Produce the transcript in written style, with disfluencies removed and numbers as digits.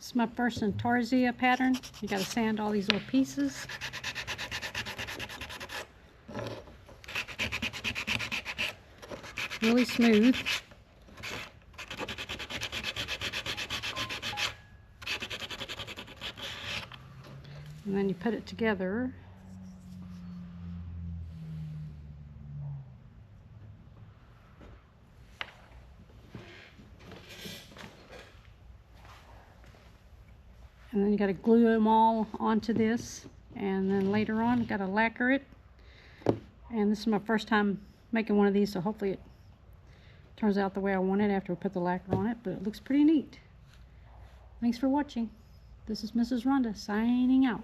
This is my first Intarsia pattern. You got to sand all these little pieces. Really smooth. And then you put it together. And then you got to glue them all onto this, and then later on got to lacquer it. And this is my first time making one of these, so hopefully it turns out the way I want it after we put the lacquer on it, but it looks pretty neat. Thanks for watching. This is Mrs. Rhonda signing out.